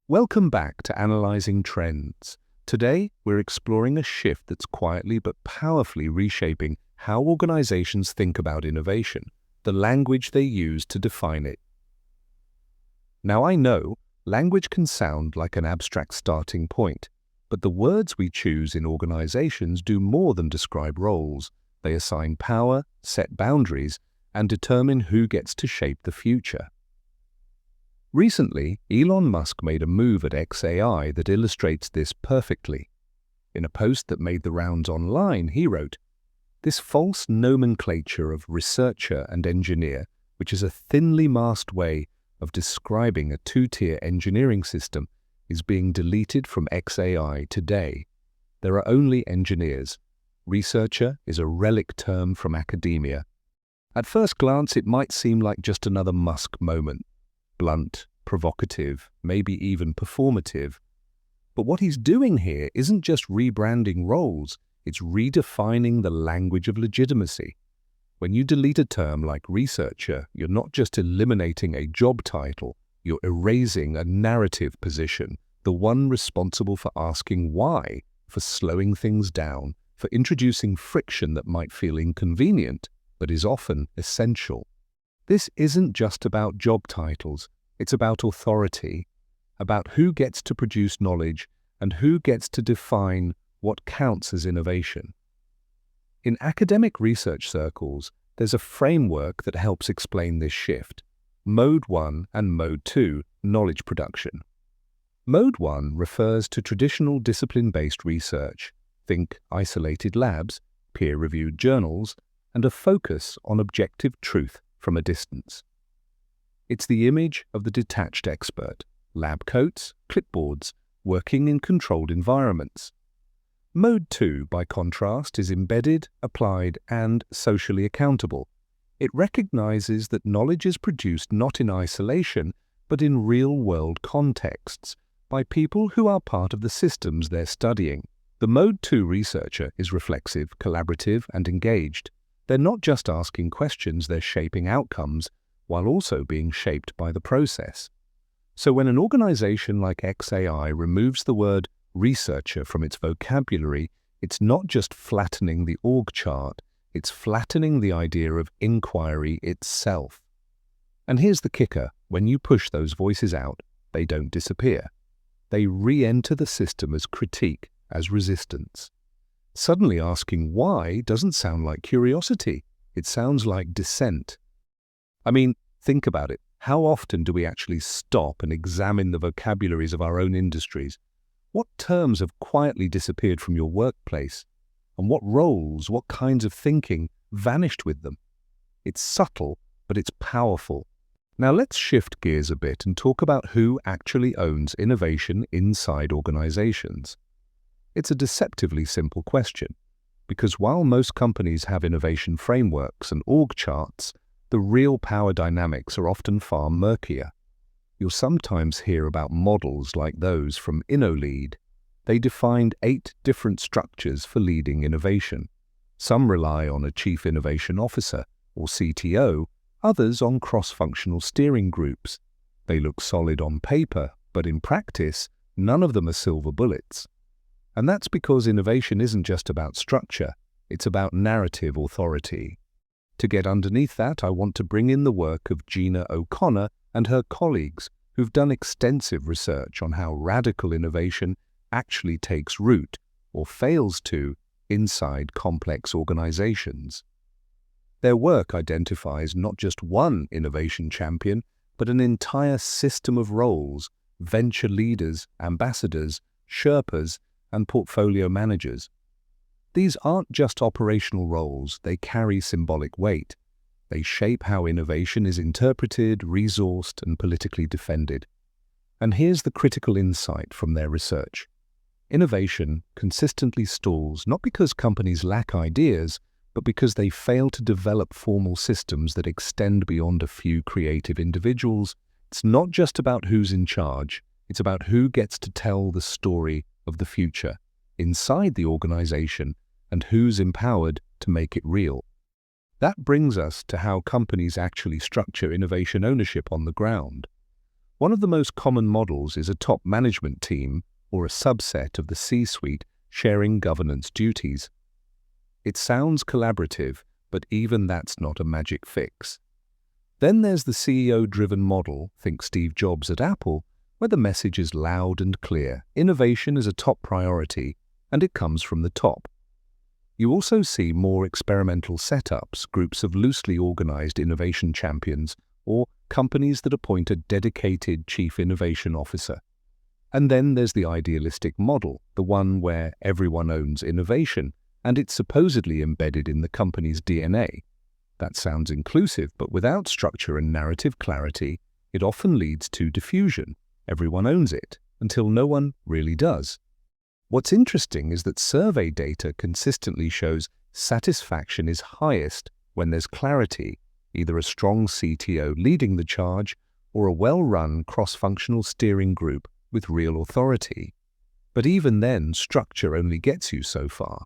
Welcome back to Analyzing Trends. Today, we're exploring a shift that's quietly but powerfully reshaping how organizations think about innovation, the language they use to define it. Now, I know language can sound like an abstract starting point, but the words we choose in organizations do more than describe roles. They assign power, set boundaries, and determine who gets to shape the future. Recently, Elon Musk made a move at xAI that illustrates this perfectly. In a post that made the rounds online, he wrote, "This false nomenclature of researcher and engineer, which is a thinly masked way of describing a two-tier engineering system, is being deleted from xAI today. There are only engineers. Researcher is a relic term from academia." At first glance, it might seem like just another Musk moment. Blunt, provocative, maybe even performative. But what he's doing here isn't just rebranding roles, it's redefining the language of legitimacy. When you delete a term like researcher, you're not just eliminating a job title, you're erasing a narrative position, the one responsible for asking why, for slowing things down, for introducing friction that might feel inconvenient, but is often essential. This isn't just about job titles, it's about authority, about who gets to produce knowledge and who gets to define what counts as innovation. In academic research circles, there's a framework that helps explain this shift: Mode 1 and Mode 2, knowledge production. Mode 1 refers to traditional discipline-based research, think isolated labs, peer-reviewed journals, and a focus on objective truth from a distance. It's the image of the detached expert, lab coats, clipboards, working in controlled environments. Mode 2, by contrast, is embedded, applied, and socially accountable. It recognizes that knowledge is produced not in isolation, but in real-world contexts, by people who are part of the systems they're studying. The Mode 2 researcher is reflexive, collaborative, and engaged. They're not just asking questions, they're shaping outcomes, while also being shaped by the process. So when an organization like xAI removes the word researcher from its vocabulary, it's not just flattening the org chart, it's flattening the idea of inquiry itself. And here's the kicker: when you push those voices out, they don't disappear. They re-enter the system as critique, as resistance. Suddenly asking why doesn't sound like curiosity, it sounds like dissent. I mean, think about it. How often do we actually stop and examine the vocabularies of our own industries? What terms have quietly disappeared from your workplace? And what roles, what kinds of thinking vanished with them? It's subtle, but it's powerful. Now let's shift gears a bit and talk about who actually owns innovation inside organizations. It's a deceptively simple question, because while most companies have innovation frameworks and org charts, the real power dynamics are often far murkier. You'll sometimes hear about models like those from InnoLead. They defined 8 different structures for leading innovation. Some rely on a Chief Innovation Officer, or CTO, others on cross-functional steering groups. They look solid on paper, but in practice, none of them are silver bullets. And that's because innovation isn't just about structure, it's about narrative authority. To get underneath that, I want to bring in the work of Gina O'Connor and her colleagues, who've done extensive research on how radical innovation actually takes root, or fails to, inside complex organizations. Their work identifies not just one innovation champion, but an entire system of roles: venture leaders, ambassadors, Sherpas, and portfolio managers. These aren't just operational roles, they carry symbolic weight. They shape how innovation is interpreted, resourced, and politically defended. And here's the critical insight from their research. Innovation consistently stalls not because companies lack ideas, but because they fail to develop formal systems that extend beyond a few creative individuals. It's not just about who's in charge, it's about who gets to tell the story of the future inside the organization and who's empowered to make it real. That brings us to how companies actually structure innovation ownership on the ground. One of the most common models is a top management team or a subset of the C-suite sharing governance duties. It sounds collaborative, but even that's not a magic fix. Then there's the CEO-driven model, think Steve Jobs at Apple, where the message is loud and clear. Innovation is a top priority, and it comes from the top. You also see more experimental setups, groups of loosely organized innovation champions, or companies that appoint a dedicated chief innovation officer. And then there's the idealistic model, the one where everyone owns innovation, and it's supposedly embedded in the company's DNA. That sounds inclusive, but without structure and narrative clarity, it often leads to diffusion. Everyone owns it, until no one really does. What's interesting is that survey data consistently shows satisfaction is highest when there's clarity, either a strong CTO leading the charge or a well-run cross-functional steering group with real authority. But even then, structure only gets you so far.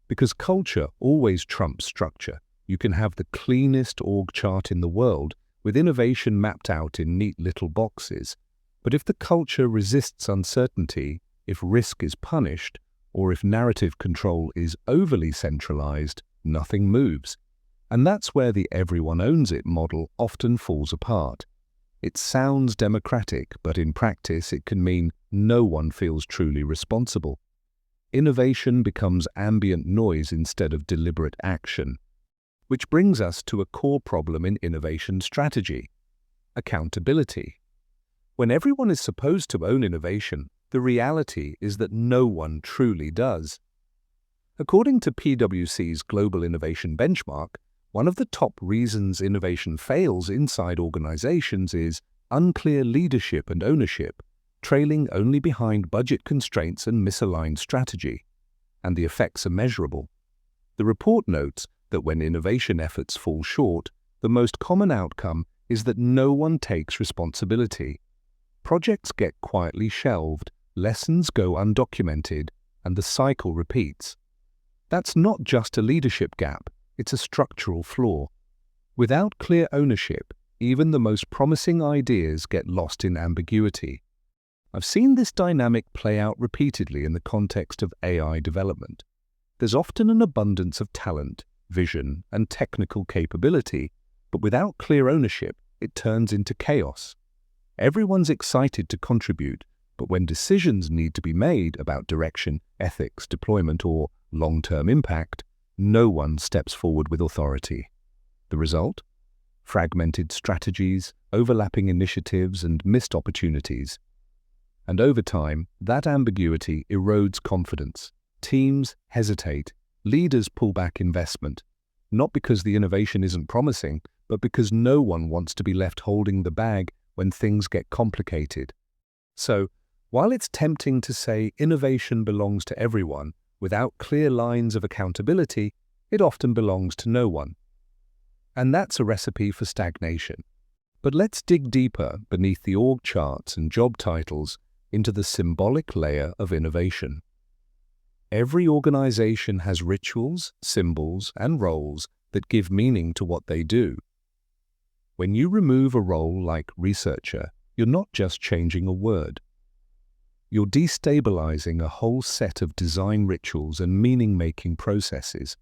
Because culture always trumps structure. You can have the cleanest org chart in the world with innovation mapped out in neat little boxes. But if the culture resists uncertainty, if risk is punished, or if narrative control is overly centralized, nothing moves. And that's where the everyone owns it model often falls apart. It sounds democratic, but in practice it can mean no one feels truly responsible. Innovation becomes ambient noise instead of deliberate action. Which brings us to a core problem in innovation strategy: accountability. When everyone is supposed to own innovation, the reality is that no one truly does. According to PwC's Global Innovation Benchmark, one of the top reasons innovation fails inside organizations is unclear leadership and ownership, trailing only behind budget constraints and misaligned strategy. And the effects are measurable. The report notes that when innovation efforts fall short, the most common outcome is that no one takes responsibility. Projects get quietly shelved, lessons go undocumented, and the cycle repeats. That's not just a leadership gap, it's a structural flaw. Without clear ownership, even the most promising ideas get lost in ambiguity. I've seen this dynamic play out repeatedly in the context of AI development. There's often an abundance of talent, vision, and technical capability, but without clear ownership, it turns into chaos. Everyone's excited to contribute, but when decisions need to be made about direction, ethics, deployment, or long-term impact, no one steps forward with authority. The result? Fragmented strategies, overlapping initiatives, and missed opportunities. And over time, that ambiguity erodes confidence. Teams hesitate, leaders pull back investment, not because the innovation isn't promising, but because no one wants to be left holding the bag when things get complicated. So, while it's tempting to say innovation belongs to everyone, without clear lines of accountability, it often belongs to no one. And that's a recipe for stagnation. But let's dig deeper beneath the org charts and job titles into the symbolic layer of innovation. Every organization has rituals, symbols, and roles that give meaning to what they do. When you remove a role like researcher, you're not just changing a word. You're destabilizing a whole set of design rituals and meaning-making processes.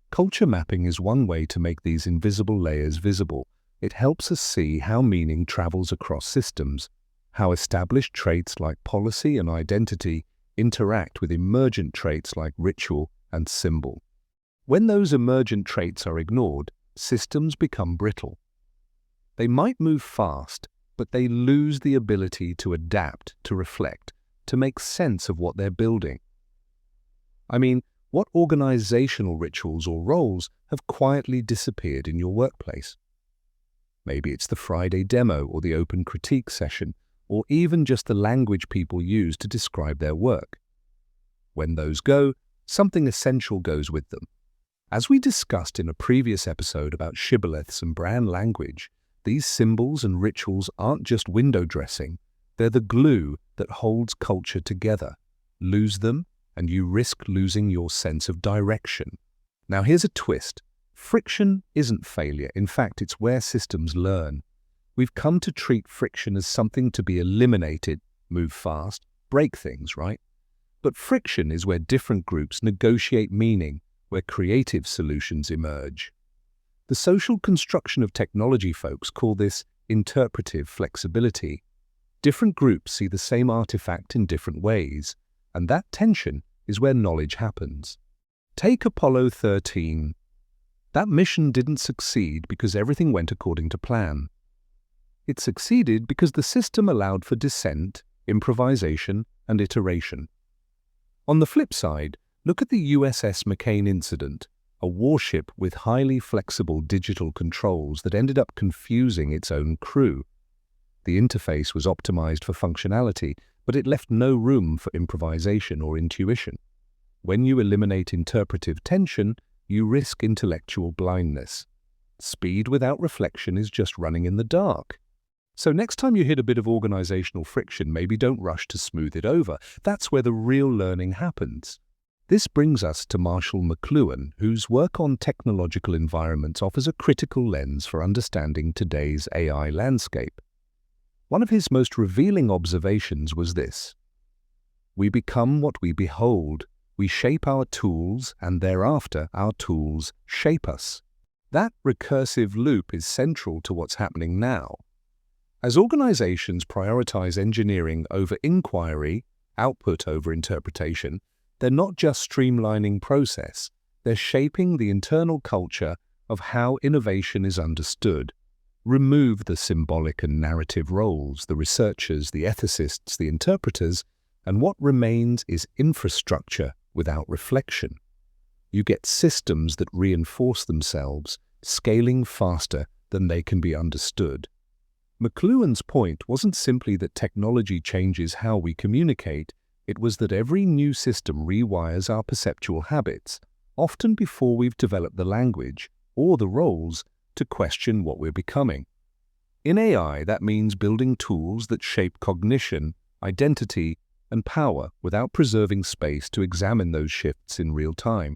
Culture mapping is one way to make these invisible layers visible. It helps us see how meaning travels across systems, how established traits like policy and identity interact with emergent traits like ritual and symbol. When those emergent traits are ignored, systems become brittle. They might move fast, but they lose the ability to adapt, to reflect, to make sense of what they're building. I mean, what organizational rituals or roles have quietly disappeared in your workplace? Maybe it's the Friday demo or the open critique session, or even just the language people use to describe their work. When those go, something essential goes with them. As we discussed in a previous episode about shibboleths and brand language, these symbols and rituals aren't just window dressing, they're the glue that holds culture together. Lose them, and you risk losing your sense of direction. Now here's a twist. Friction isn't failure. In fact, it's where systems learn. We've come to treat friction as something to be eliminated, move fast, break things, right? But friction is where different groups negotiate meaning, where creative solutions emerge. The social construction of technology folks call this interpretive flexibility. Different groups see the same artifact in different ways, and that tension is where knowledge happens. Take Apollo 13. That mission didn't succeed because everything went according to plan. It succeeded because the system allowed for dissent, improvisation, and iteration. On the flip side, look at the USS McCain incident, a warship with highly flexible digital controls that ended up confusing its own crew. The interface was optimized for functionality, but it left no room for improvisation or intuition. When you eliminate interpretive tension, you risk intellectual blindness. Speed without reflection is just running in the dark. So next time you hit a bit of organizational friction, maybe don't rush to smooth it over. That's where the real learning happens. This brings us to Marshall McLuhan, whose work on technological environments offers a critical lens for understanding today's AI landscape. One of his most revealing observations was this: we become what we behold. We shape our tools, and thereafter our tools shape us. That recursive loop is central to what's happening now. As organizations prioritize engineering over inquiry, output over interpretation, they're not just streamlining process, they're shaping the internal culture of how innovation is understood. Remove the symbolic and narrative roles, the researchers, the ethicists, the interpreters, and what remains is infrastructure without reflection. You get systems that reinforce themselves, scaling faster than they can be understood. McLuhan's point wasn't simply that technology changes how we communicate, it was that every new system rewires our perceptual habits, often before we've developed the language or the roles to question what we're becoming. In AI, that means building tools that shape cognition, identity, and power without preserving space to examine those shifts in real time.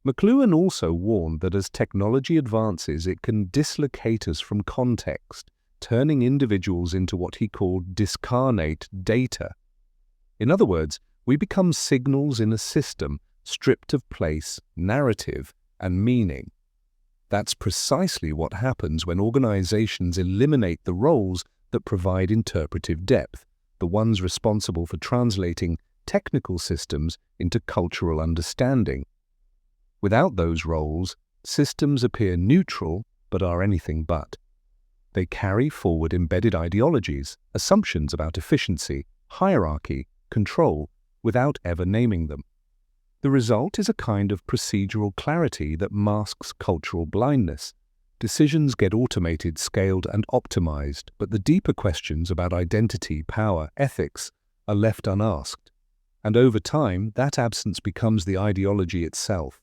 McLuhan also warned that as technology advances, it can dislocate us from context, turning individuals into what he called discarnate data. In other words, we become signals in a system stripped of place, narrative, and meaning. That's precisely what happens when organizations eliminate the roles that provide interpretive depth, the ones responsible for translating technical systems into cultural understanding. Without those roles, systems appear neutral but are anything but. They carry forward embedded ideologies, assumptions about efficiency, hierarchy, control, without ever naming them. The result is a kind of procedural clarity that masks cultural blindness. Decisions get automated, scaled, and optimized, but the deeper questions about identity, power, ethics are left unasked. And over time, that absence becomes the ideology itself.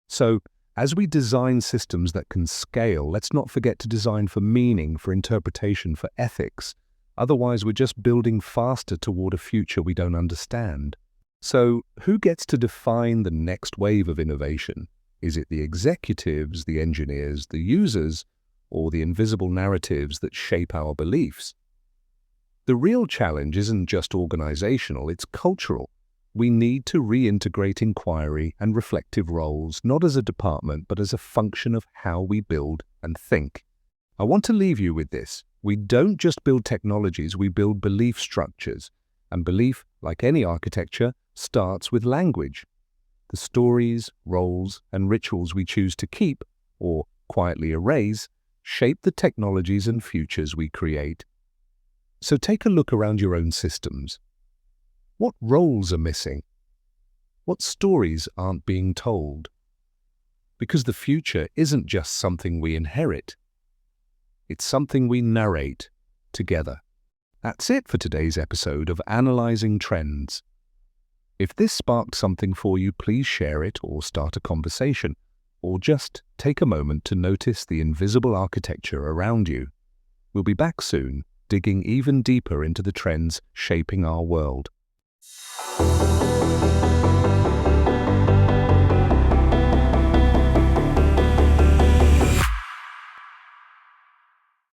So, as we design systems that can scale, let's not forget to design for meaning, for interpretation, for ethics. Otherwise, we're just building faster toward a future we don't understand. So, who gets to define the next wave of innovation? Is it the executives, the engineers, the users, or the invisible narratives that shape our beliefs? The real challenge isn't just organizational, it's cultural. We need to reintegrate inquiry and reflective roles, not as a department, but as a function of how we build and think. I want to leave you with this. We don't just build technologies, we build belief structures. And belief, like any architecture, starts with language. The stories, roles, and rituals we choose to keep, or quietly erase, shape the technologies and futures we create. So take a look around your own systems. What roles are missing? What stories aren't being told? Because the future isn't just something we inherit. It's something we narrate together. That's it for today's episode of Analyzing Trends. If this sparked something for you, please share it or start a conversation, or just take a moment to notice the invisible architecture around you. We'll be back soon, digging even deeper into the trends shaping our world.